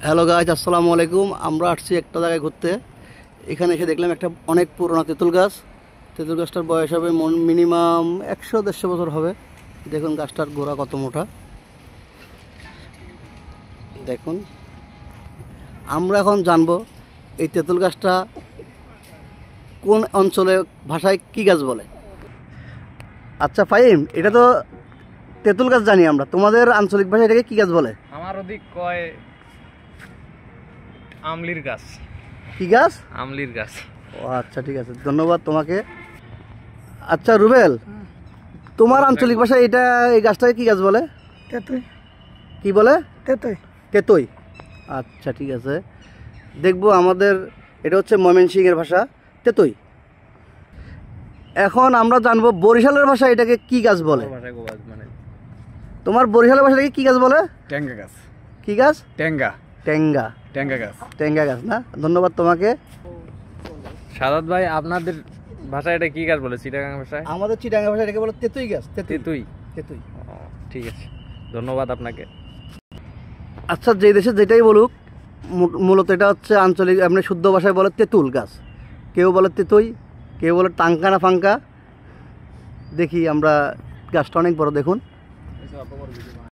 Hello guys, আসসালামু আলাইকুম। আমরা আসছি একটা জায়গায় ঘুরতে। এখানে এসে দেখলাম একটা অনেক পুরোনো তেঁতুল গাছ। তেঁতুল গাছটার বয়স হবে মিনিমাম 100-150 বছর হবে। দেখুন গাছটার গোড়া কত মোটা। দেখুন, আমরা এখন জানবো এই তেঁতুল গাছটা কোন অঞ্চলে ভাষায় কি গাছ বলে। আচ্ছা ফাহিম, এটা তো তেঁতুল গাছ জানি আমরা, তোমাদের আঞ্চলিক ভাষায় এটাকে কি গাছ বলে? আমার ওদিক কয় আমলির গাছ। কি গাছ? আমলির গাছ। ও আচ্ছা, ঠিক আছে, ধন্যবাদ তোমাকে। আচ্ছা রুবেল, তোমার আঞ্চলিক ভাষায় এই গাছটাকে কি গাছ বলে? তেতুই। কি বলে? তেতুই। তেতুই। আচ্ছা ঠিক আছে, দেখবো। আমাদের এটা হচ্ছে ময়মনসিংহের ভাষা, তেতুই। এখন আমরা জানবো বরিশালের ভাষায় এটাকে কি গাছ বলে। তোমার বরিশালের ভাষাটাকে কি গাছ বলে? ট্যাঙ্গা গাছ। কি গাছ? ট্যাঙ্গা। ট্যাঙ্গা। ট্যাঙ্গা গাছ। ট্যাঙ্গা গাছ না? ধন্যবাদ তোমাকে। সাদাত ভাই, আপনাদের ভাষায় এটা কি গাছ বলে? চিটাগাং ভাষায়? আমাদের চিটাঙ্গা ভাষায় এটাকে বলে তেতুই গাছ। তেতুই। তেতুই। ঠিক আছে, ধন্যবাদ আপনাকে। আচ্ছা, যে দেশে যেটাই বলুক, মূলত এটা হচ্ছে আঞ্চলিক, আপনি শুদ্ধ ভাষায় বলে তেঁতুল গাছ। কেউ বলে তেতুই, কেউ বলে টাঙ্কা না ফাঙ্কা। দেখি আমরা, গাছটা অনেক বড়, দেখুন।